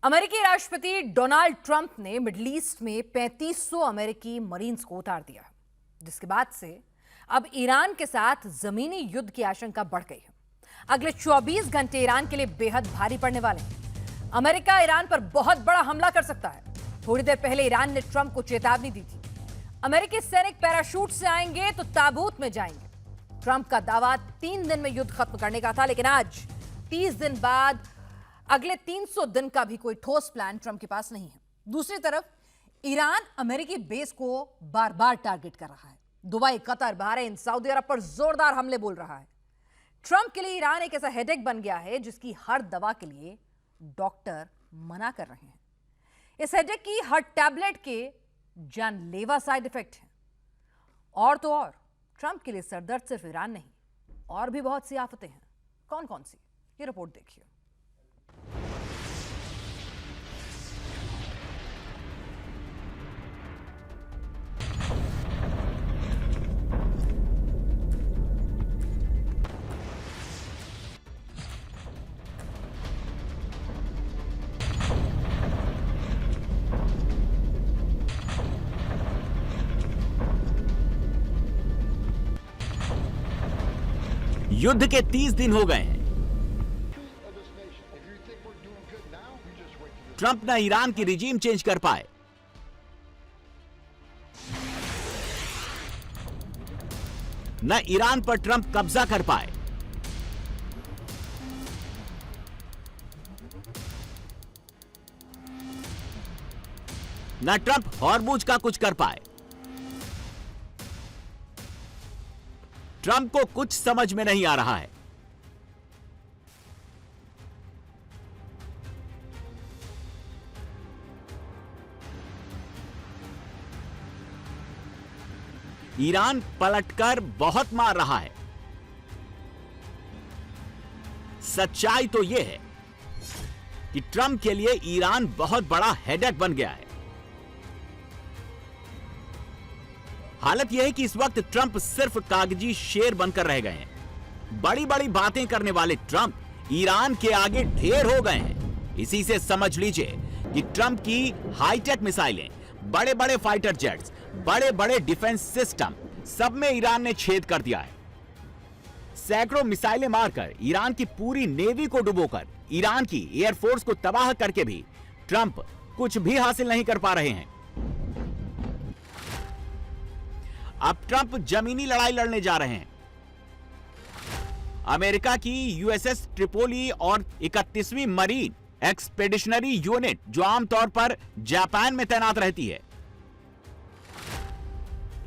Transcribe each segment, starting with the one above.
अमेरिकी राष्ट्रपति Donald Trump ने मिडिल ईस्ट में 3500 अमेरिकी मरीन्स को उतार दिया, जिसके बाद से अब ईरान के साथ जमीनी युद्ध की आशंका बढ़ गई है। अगले 24 घंटे ईरान के लिए बेहद भारी पड़ने वाले हैं। अमेरिका ईरान पर बहुत बड़ा हमला कर सकता है। थोड़ी देर पहले ईरान ने ट्रंप को चेतावनी दी थी, अमेरिकी सैनिक पैराशूट से आएंगे तो ताबूत में जाएंगे। ट्रंप का दावा 3 दिन में युद्ध खत्म करने का था, लेकिन आज 30 दिन बाद अगले 300 दिन का भी कोई ठोस प्लान ट्रंप के पास नहीं है। दूसरी तरफ ईरान अमेरिकी बेस को बार बार टारगेट कर रहा है। दुबई, कतर, बहरीन, सऊदी अरब पर जोरदार हमले बोल रहा है। ट्रंप के लिए ईरान एक ऐसा हेडेक बन गया है जिसकी हर दवा के लिए डॉक्टर मना कर रहे हैं। इस हेडेक की हर टैबलेट के जानलेवा साइड इफेक्ट हैं। और तो और ट्रंप के लिए सरदर्द सिर्फ ईरान नहीं, और भी बहुत सी आफतें हैं। कौन कौन सी, ये रिपोर्ट देखिए। युद्ध के 30 दिन हो गए हैं। ट्रंप न ईरान की रिजीम चेंज कर पाए, न ईरान पर ट्रंप कब्जा कर पाए। न ट्रंप हॉर्मुज का कुछ कर पाए। ट्रंप को कुछ समझ में नहीं आ रहा है। ईरान पलटकर बहुत मार रहा है। सच्चाई तो यह है कि ट्रंप के लिए ईरान बहुत बड़ा हेडेक बन गया है। हालत यह है कि इस वक्त ट्रंप सिर्फ कागजी शेर बनकर रह गए हैं। बड़ी बड़ी बातें करने वाले ट्रंप ईरान के आगे ढेर हो गए हैं। इसी से समझ लीजिए कि ट्रंप की हाईटेक मिसाइलें, बड़े बड़े फाइटर जेट्स, बड़े बड़े डिफेंस सिस्टम, सब में ईरान ने छेद कर दिया है। सैकड़ों मिसाइलें मारकर, ईरान की पूरी नेवी को डुबोकर, ईरान की एयरफोर्स को तबाह करके भी ट्रंप कुछ भी हासिल नहीं कर पा रहे हैं। अब ट्रंप जमीनी लड़ाई लड़ने जा रहे हैं। अमेरिका की यूएसएस ट्रिपोली और 31वीं मरीन एक्सपेडिशनरी यूनिट, जो आमतौर पर जापान में तैनात रहती है,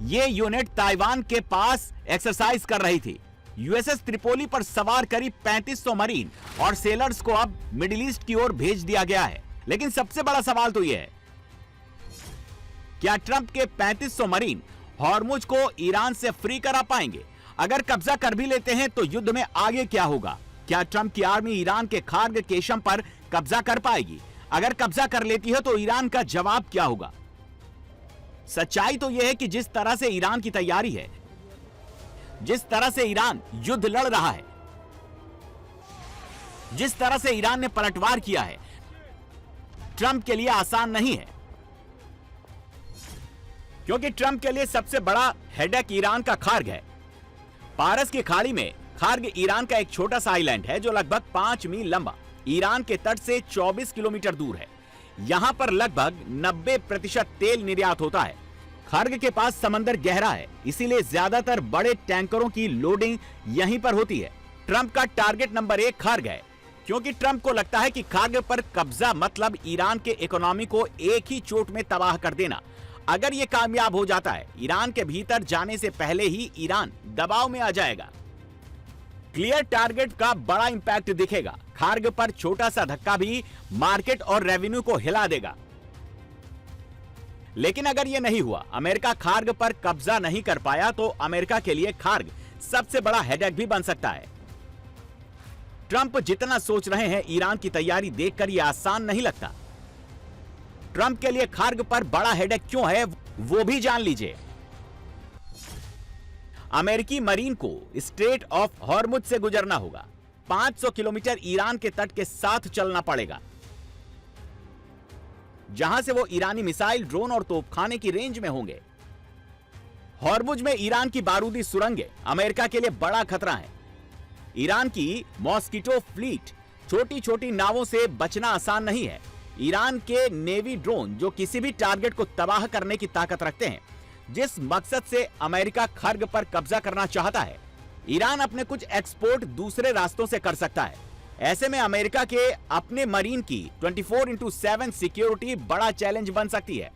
यह यूनिट ताइवान के पास एक्सरसाइज कर रही थी। यूएसएस ट्रिपोली पर सवार करीब 3500 मरीन और सेलर्स को अब मिडिल ईस्ट की ओर भेज दिया गया है। लेकिन सबसे बड़ा सवाल तो यह है, क्या ट्रंप के 3500 मरीन हॉर्मुज को ईरान से फ्री करा पाएंगे? अगर कब्जा कर भी लेते हैं तो युद्ध में आगे क्या होगा? क्या ट्रंप की आर्मी ईरान के खार्ग केशम पर कब्जा कर पाएगी? अगर कब्जा कर लेती है तो ईरान का जवाब क्या होगा? सच्चाई तो यह है कि जिस तरह से ईरान की तैयारी है, जिस तरह से ईरान युद्ध लड़ रहा है, जिस तरह से ईरान ने पलटवार किया है, ट्रंप के लिए आसान नहीं है। क्योंकि ट्रंप के लिए सबसे बड़ा हेडेक ईरान का खार्ग है। पारस की खाड़ी में खार्ग ईरान का एक छोटा सा आइलैंड है जो लगभग 5 मील लंबा, ईरान के तट से 24 किलोमीटर दूर है। यहां पर लगभग 90% तेल निर्यात होता है। खार्ग के पास समंदर गहरा है, इसीलिए ज्यादातर बड़े टैंकरों की लोडिंग यहीं पर होती है। ट्रंप का टारगेट नंबर 1 खार्ग है, क्योंकि ट्रंप को लगता है कि खार्ग पर कब्जा मतलब ईरान के इकोनॉमी को एक ही चोट में तबाह कर देना। अगर यह कामयाब हो जाता है, ईरान के भीतर जाने से पहले ही ईरान दबाव में आ जाएगा। क्लियर टारगेट का बड़ा इंपैक्ट दिखेगा। खार्ग पर छोटा सा धक्का भी मार्केट और रेवेन्यू को हिला देगा। लेकिन अगर यह नहीं हुआ, अमेरिका खार्ग पर कब्जा नहीं कर पाया, तो अमेरिका के लिए खार्ग सबसे बड़ा हेडेक भी बन सकता है। ट्रंप जितना सोच रहे हैं, ईरान की तैयारी देखकर यह आसान नहीं लगता। ट्रंप के लिए खार्ग पर बड़ा हेडेक क्यों है, वो भी जान लीजिए। अमेरिकी मरीन को स्ट्रेट ऑफ हॉर्मुज से गुजरना होगा। 500 किलोमीटर ईरान के तट के साथ चलना पड़ेगा। जहां से वो ईरानी मिसाइल, ड्रोन और तोपखाने की रेंज में होंगे। हॉर्मुज में ईरान की बारूदी सुरंगें अमेरिका के लिए बड़ा खतरा है। ईरान की मॉस्किटो फ्लीट, छोटी छोटी नावों से बचना आसान नहीं है। ईरान के नेवी ड्रोन जो किसी भी टारगेट को तबाह करने की ताकत रखते हैं। जिस मकसद से अमेरिका खर्ग पर कब्जा करना चाहता है, ईरान अपने कुछ एक्सपोर्ट दूसरे रास्तों से कर सकता है। ऐसे में अमेरिका के अपने मरीन की 24/7 सिक्योरिटी बड़ा चैलेंज बन सकती है।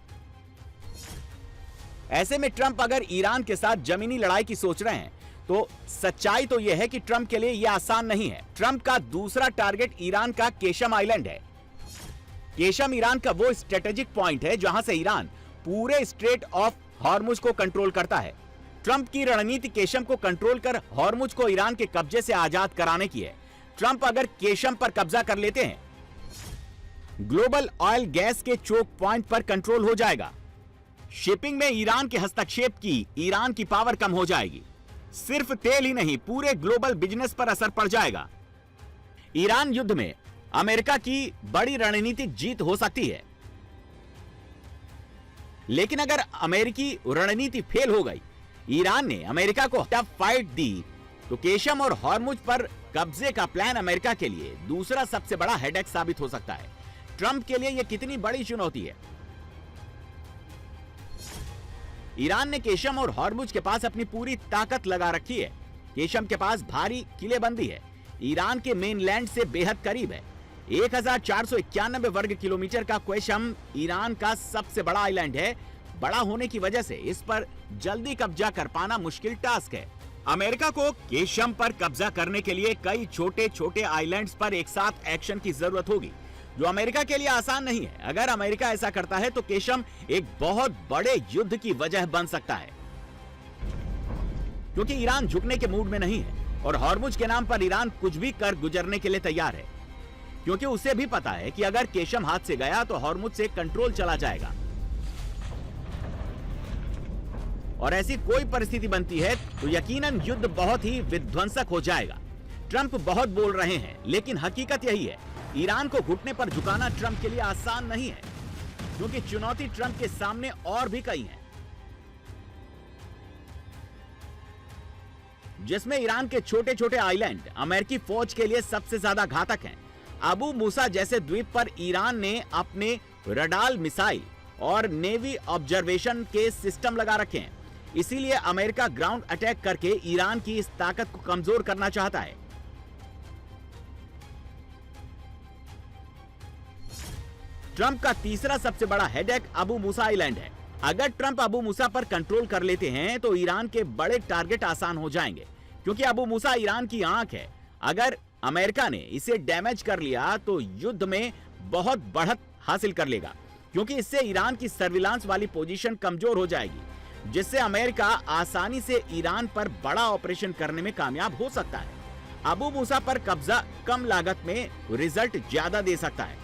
ऐसे में ट्रंप अगर ईरान के साथ जमीनी लड़ाई की सोच रहे हैं तो सच्चाई तो यह है कि ट्रंप के लिए यह आसान नहीं है। ट्रंप का दूसरा टारगेट ईरान का केशम आइलैंड है। केशम ईरान का वो स्ट्रेटेजिक पॉइंट है जहां से ईरान पूरे स्ट्रेट ऑफ हॉर्मुज को कंट्रोल करता है। ट्रंप की रणनीति केशम को कंट्रोल कर हॉर्मुज को ईरान के कब्जे से आजाद कराने की है। ट्रंप अगर केशम पर कब्जा कर लेते हैं, ग्लोबल ऑयल गैस के चोक पॉइंट पर कंट्रोल हो जाएगा। शिपिंग में ईरान के हस्तक्षेप की ईरान की पावर कम हो जाएगी। सिर्फ तेल ही नहीं, पूरे ग्लोबल बिजनेस पर असर पड़ जाएगा। ईरान युद्ध में अमेरिका की बड़ी रणनीतिक जीत हो सकती है, लेकिन अगर अमेरिकी रणनीति फेल हो गई, ईरान ने अमेरिका को टफ फाइट दी, तो केशम और हॉर्मुज पर कब्जे का प्लान अमेरिका के लिए दूसरा सबसे बड़ा हेडेक साबित हो सकता है। ट्रंप के लिए यह कितनी बड़ी चुनौती है। ईरान ने केशम और हॉर्मुज के पास अपनी पूरी ताकत लगा रखी है। केशम के पास भारी किलेबंदी है, ईरान के मेनलैंड से बेहद करीब है। 1491 वर्ग किलोमीटर का केशम ईरान का सबसे बड़ा आइलैंड है। बड़ा होने की वजह से इस पर जल्दी कब्जा कर पाना मुश्किल टास्क है। अमेरिका को केशम पर कब्जा करने के लिए कई छोटे छोटे आइलैंड्स पर एक साथ एक्शन की जरूरत होगी, जो अमेरिका के लिए आसान नहीं है। अगर अमेरिका ऐसा करता है तो केशम एक बहुत बड़े युद्ध की वजह बन सकता है, क्योंकि ईरान झुकने के मूड में नहीं है और हॉर्मुज के नाम पर ईरान कुछ भी कर गुजरने के लिए तैयार है, क्योंकि उसे भी पता है कि अगर केशम हाथ से गया तो हॉर्मुज से कंट्रोल चला जाएगा और ऐसी कोई परिस्थिति बनती है तो यकीनन युद्ध बहुत ही विध्वंसक हो जाएगा। ट्रंप बहुत बोल रहे हैं, लेकिन हकीकत यही है, ईरान को घुटने पर झुकाना ट्रंप के लिए आसान नहीं है, क्योंकि चुनौती ट्रंप के सामने और भी कई हैं, जिसमें ईरान के छोटे छोटे आइलैंड अमेरिकी फौज के लिए सबसे ज्यादा घातक हैं। अबू मूसा जैसे द्वीप पर ईरान ने अपने रडार मिसाइल और नेवी ऑब्जर्वेशन के सिस्टम लगा रखे हैं, इसीलिए अमेरिका ग्राउंड अटैक करके ईरान की इस ताकत को कमजोर करना चाहता है। ट्रंप का तीसरा सबसे बड़ा हेडेक अबू मूसा आइलैंड है। अगर ट्रंप अबू मूसा पर कंट्रोल कर लेते हैं तो ईरान के बड़े टारगेट आसान हो जाएंगे, क्योंकि अबू मूसा ईरान की आंख है। अगर अमेरिका ने इसे डैमेज कर लिया तो युद्ध में बहुत बढ़त हासिल कर लेगा, क्योंकि इससे ईरान की सर्विलांस वाली पोजीशन कमजोर हो जाएगी, जिससे अमेरिका आसानी से ईरान पर बड़ा ऑपरेशन करने में कामयाब हो सकता है। अबू मूसा पर कब्जा कम लागत में रिजल्ट ज्यादा दे सकता है।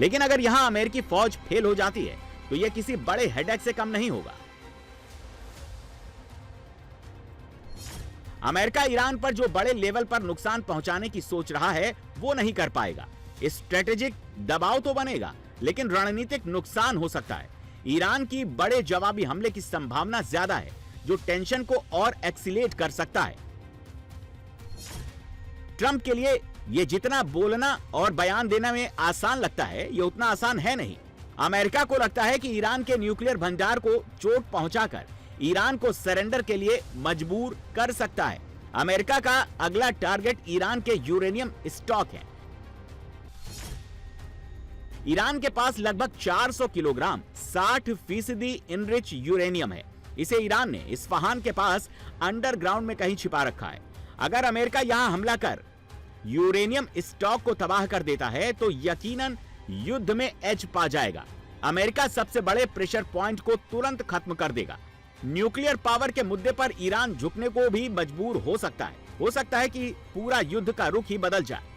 लेकिन अगर यहां अमेरिकी फौज फेल हो जाती है तो यह किसी बड़े हेडेक से कम नहीं होगा। अमेरिका ईरान पर जो बड़े लेवल पर नुकसान पहुंचाने की सोच रहा है वो नहीं कर पाएगा। स्ट्रेटेजिक दबाव तो बनेगा, लेकिन रणनीतिक नुकसान हो सकता है। ईरान की बड़े जवाबी हमले की संभावना ज्यादा है, जो टेंशन को और एक्सीलेट कर सकता है। ट्रंप के लिए ये जितना बोलना और बयान देने में आसान लगता है, ये उतना आसान है नहीं। अमेरिका को लगता है कि ईरान के न्यूक्लियर भंडार को चोट पहुंचाकर ईरान को सरेंडर के लिए मजबूर कर सकता है। अमेरिका का अगला टारगेट ईरान के यूरेनियम स्टॉक है। ईरान के पास लगभग 400 किलोग्राम 60% इनरिच यूरेनियम है। इसे ईरान ने इस्फहान के पास अंडरग्राउंड में कहीं छिपा रखा है। अगर अमेरिका यहां हमला कर यूरेनियम स्टॉक को तबाह कर देता है तो यकीनन युद्ध में एज पा जाएगा। अमेरिका सबसे बड़े प्रेशर पॉइंट को तुरंत खत्म कर देगा। न्यूक्लियर पावर के मुद्दे पर ईरान झुकने को भी मजबूर हो सकता है। हो सकता है कि पूरा युद्ध का रुख ही बदल जाए।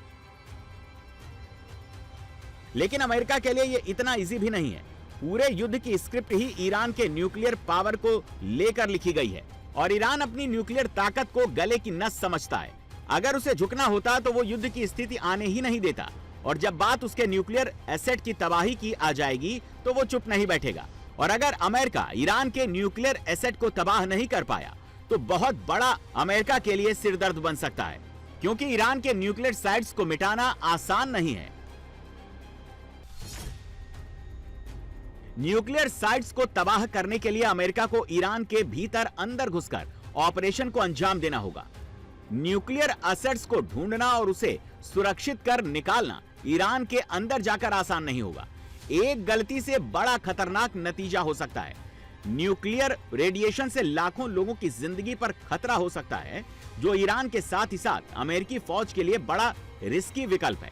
लेकिन अमेरिका के लिए यह इतना इजी भी नहीं है। पूरे युद्ध की स्क्रिप्ट ही ईरान के न्यूक्लियर पावर को लेकर लिखी गई है और ईरान अपनी न्यूक्लियर ताकत को गले की नस समझता है। अगर उसे झुकना होता तो वो युद्ध की स्थिति आने ही नहीं देता, और जब बात उसके न्यूक्लियर एसेट की तबाही की आ जाएगी तो वो चुप नहीं बैठेगा। और अगर अमेरिका ईरान के न्यूक्लियर एसेट को तबाह नहीं कर पाया तो बहुत बड़ा अमेरिका के लिए सिरदर्द बन सकता है, क्योंकि ईरान के न्यूक्लियर साइट्स को मिटाना आसान नहीं है। न्यूक्लियर साइट्स को तबाह करने के लिए अमेरिका को ईरान के भीतर अंदर घुसकर ऑपरेशन को अंजाम देना होगा। न्यूक्लियर एसेट्स को ढूंढना और उसे सुरक्षित कर निकालना ईरान के अंदर जाकर आसान नहीं होगा। एक गलती से बड़ा खतरनाक नतीजा हो सकता है। न्यूक्लियर रेडिएशन से लाखों लोगों की जिंदगी पर खतरा हो सकता है, जो ईरान के साथ ही साथ अमेरिकी फौज के लिए बड़ा रिस्की विकल्प है।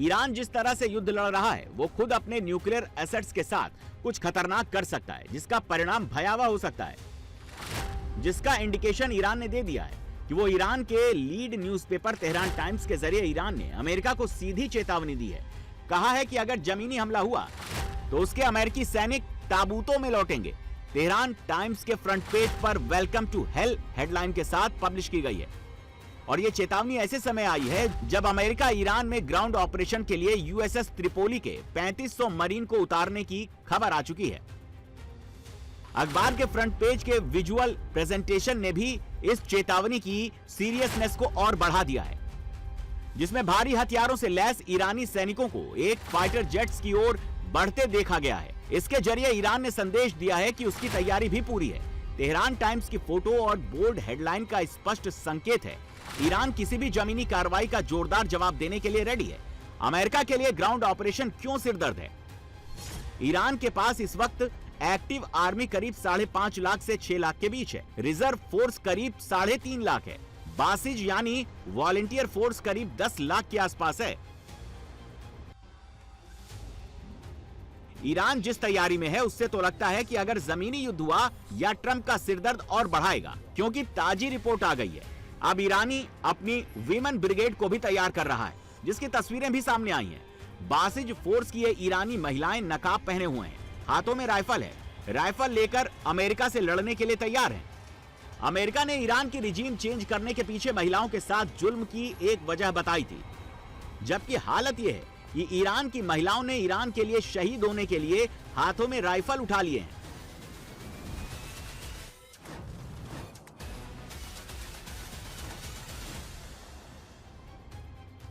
ईरान जिस तरह से युद्ध लड़ रहा है वो खुद अपने न्यूक्लियर एसेट्स के साथ कुछ खतरनाक कर सकता है, जिसका परिणाम भयावह हो सकता है, जिसका इंडिकेशन ईरान ने दे दिया है कि वो ईरान के लीड न्यूज़पेपर तेहरान टाइम्स के जरिए ईरान ने अमेरिका को सीधी चेतावनी दी है। कहा है कि अगर जमीनी हमला हुआ तो उसके अमेरिकी सैनिक ताबूतों में लौटेंगे। तेहरान टाइम्स के फ्रंट पेज पर वेलकम टू हेल हेडलाइन के साथ पब्लिश की गई है और ये चेतावनी ऐसे समय आई है जब अमेरिका ईरान में ग्राउंड ऑपरेशन के लिए यूएसएस त्रिपोली के 3500 मरीन को उतारने की खबर आ चुकी है। अखबार के फ्रंट पेज के विजुअल प्रेजेंटेशन ने भी इस चेतावनी की सीरियसनेस को और बढ़ा दिया है, जिसमें भारी हथियारों से लैस ईरानी सैनिकों को एक फाइटर जेट्स की ओर बढ़ते देखा गया है। इसके जरिए ईरान ने संदेश दिया है कि उसकी तैयारी भी पूरी है। तेहरान टाइम्स की फोटो और बोल्ड हेडलाइन का स्पष्ट संकेत है, ईरान किसी भी जमीनी कार्रवाई का जोरदार जवाब देने के लिए रेडी है। अमेरिका के लिए ग्राउंड ऑपरेशन क्यों सिरदर्द है? ईरान के पास इस वक्त एक्टिव आर्मी करीब 5.5 लाख से 6 लाख के बीच है। रिजर्व फोर्स करीब 3.5 लाख है। बासिज यानी वॉलंटियर फोर्स करीब 10 लाख के आसपास है। ईरान जिस तैयारी में है उससे तो लगता है कि अगर जमीनी युद्ध हुआ या ट्रंप का सिरदर्द और बढ़ाएगा, क्योंकि ताजी रिपोर्ट आ गई है। अब ईरानी अपनी वीमेन ब्रिगेड को भी तैयार कर रहा है, जिसकी तस्वीरें भी सामने आई हैं। बासिज फोर्स की ये ईरानी महिलाएं नकाब पहने हुए हैं, हाथों में राइफल है, राइफल लेकर अमेरिका से लड़ने के लिए तैयार हैं। अमेरिका ने ईरान की रिजीम चेंज करने के पीछे महिलाओं के साथ जुल्म की एक वजह बताई थी, जबकि हालत यह है कि ईरान की महिलाओं ने ईरान के लिए शहीद होने के लिए हाथों में राइफल उठा लिए हैं।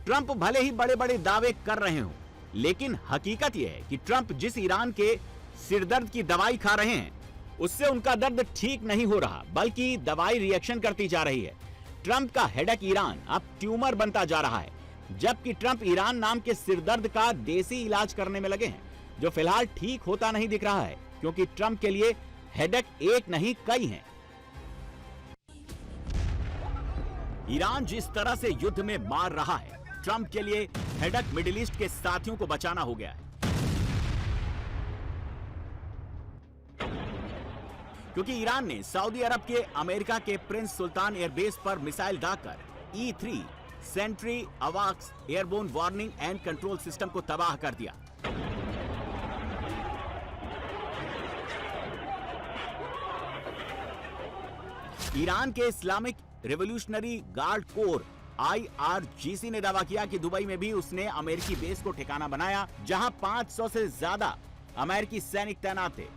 ट्रंप भले ही बड़े बड़े दावे कर रहे हों, लेकिन हकीकत यह है कि ट्रंप जिस ईरान के सिरदर्द की दवाई खा रहे हैं उससे उनका दर्द ठीक नहीं हो रहा, बल्कि दवाई रिएक्शन करती जा रही है। ट्रंप का हेडेक ईरान अब ट्यूमर बनता जा रहा है, जबकि ट्रंप ईरान नाम के सिरदर्द का देसी इलाज करने में लगे हैं, जो फिलहाल ठीक होता नहीं दिख रहा है, क्योंकि ट्रंप के लिए हेडेक एक नहीं कई हैं। ईरान जिस तरह से युद्ध में मार रहा है, ट्रंप के लिए हेडेक मिडिल ईस्ट के साथियों को बचाना हो गया है, क्योंकि ईरान ने सऊदी अरब के अमेरिका के प्रिंस सुल्तान एयरबेस पर मिसाइल दागकर E3 सेंट्री अवाक्स airborne warning and control system को तबाह कर दिया। ईरान के Islamic revolutionary guard corps IRGC ने दावा किया कि दुबई में भी उसने अमेरिकी बेस को ठिकाना बनाया, जहां 500 से ज्यादा अमेरिकी सैनिक तैनात थे।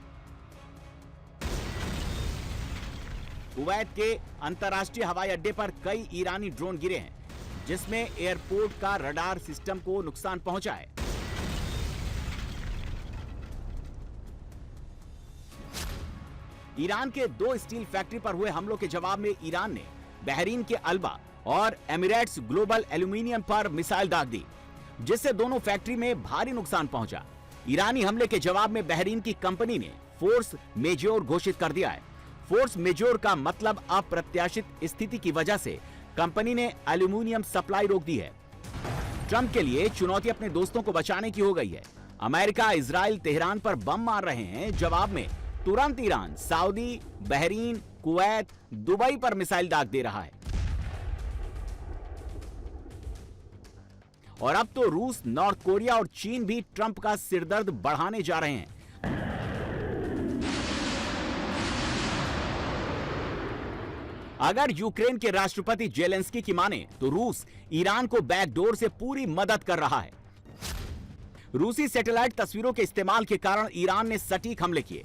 कुवैत के अंतर्राष्ट्रीय हवाई अड्डे पर कई ईरानी ड्रोन गिरे हैं, जिसमें एयरपोर्ट का रडार सिस्टम को नुकसान पहुंचा है। ईरान के 2 स्टील फैक्ट्री पर हुए हमलों के जवाब में ईरान ने बहरीन के अल्बा और एमिरेट्स ग्लोबल एल्यूमिनियम पर मिसाइल दाग दी, जिससे दोनों फैक्ट्री में भारी नुकसान पहुंचा। ईरानी हमले के जवाब में बहरीन की कंपनी ने फोर्स मेजोर घोषित कर दिया है। फोर्स मेजोर का मतलब अप्रत्याशित स्थिति की वजह से कंपनी ने एल्यूमिनियम सप्लाई रोक दी है। ट्रंप के लिए चुनौती अपने दोस्तों को बचाने की हो गई है। अमेरिका, इजराइल तेहरान पर बम मार रहे हैं, जवाब में तुरंत Iran Saudi, Bahrain, Kuwait, Dubai पर मिसाइल दाग दे रहा है। और अब तो रूस, नॉर्थ कोरिया और चीन भी ट्रंप का सिरदर्द बढ़ाने जा रहे हैं। अगर यूक्रेन के राष्ट्रपति जेलेंस्की की माने तो रूस ईरान को बैकडोर से पूरी मदद कर रहा है। रूसी सैटेलाइट तस्वीरों के इस्तेमाल के कारण ईरान ने सटीक हमले किए।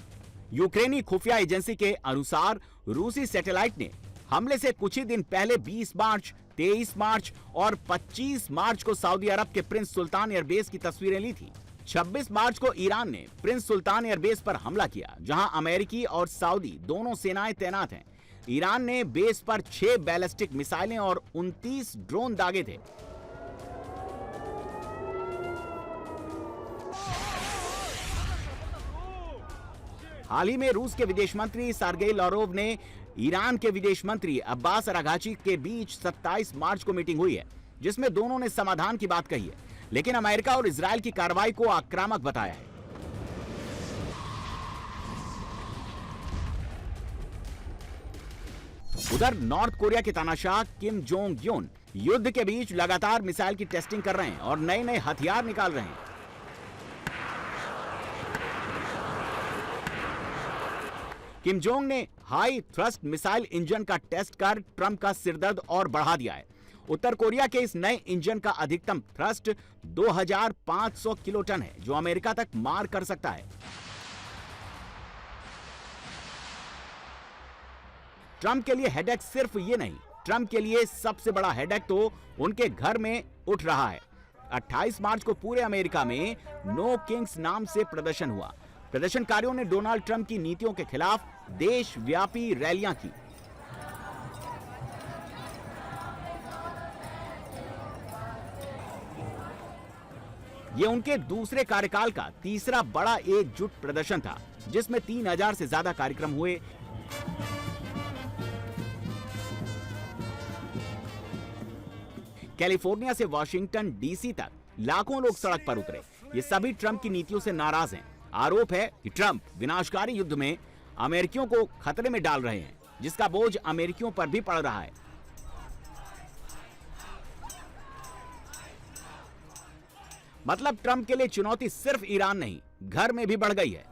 यूक्रेनी खुफिया एजेंसी के अनुसार रूसी सैटेलाइट ने हमले से कुछ ही दिन पहले 20 मार्च, 23 मार्च और 25 मार्च को सऊदी अरब के प्रिंस सुल्तान एयरबेस की तस्वीरें ली थी। 26 मार्च को ईरान ने प्रिंस सुल्तान एयरबेस पर हमला किया, जहां अमेरिकी और सऊदी दोनों सेनाएं तैनात हैं। ईरान ने बेस पर 6 बैलिस्टिक मिसाइलें और 29 ड्रोन दागे थे। हाल ही में रूस के विदेश मंत्री सर्गेई लारोव ने ईरान के विदेश मंत्री अब्बास अराघची के बीच 27 मार्च को मीटिंग हुई है, जिसमें दोनों ने समाधान की बात कही है, लेकिन अमेरिका और इजरायल की कार्रवाई को आक्रामक बताया है। उधर नॉर्थ कोरिया के तानाशाह किम जोंग यून युद्ध के बीच लगातार मिसाइल की टेस्टिंग कर रहे हैं और नए नए हथियार निकाल रहे हैं। किम जोंग ने हाई थ्रस्ट मिसाइल इंजन का टेस्ट कर ट्रंप का सिरदर्द और बढ़ा दिया है। उत्तर कोरिया के इस नए इंजन का अधिकतम थ्रस्ट 2500 किलोटन है, जो अमेरिका तक मार कर सकता है। ट्रंप के लिए हेडेक सिर्फ ये नहीं, ट्रंप के लिए सबसे बड़ा हेडेक तो उनके घर में उठ रहा है। 28 मार्च को पूरे अमेरिका में नो किंग्स नाम से प्रदर्शन हुआ। प्रदर्शनकारियों ने डोनाल्ड ट्रंप की नीतियों के खिलाफ देशव्यापी रैलियां की। ये उनके दूसरे कार्यकाल का तीसरा बड़ा एकजुट प्रदर्शन था, जिसमें 3000 से ज्यादा कार्यक्रम हुए। कैलिफोर्निया से वॉशिंगटन डीसी तक लाखों लोग सड़क पर उतरे। ये सभी ट्रंप की नीतियों से नाराज हैं। आरोप है कि ट्रंप विनाशकारी युद्ध में अमेरिकियों को खतरे में डाल रहे हैं, जिसका बोझ अमेरिकियों पर भी पड़ रहा है। मतलब ट्रंप के लिए चुनौती सिर्फ ईरान नहीं, घर में भी बढ़ गई है।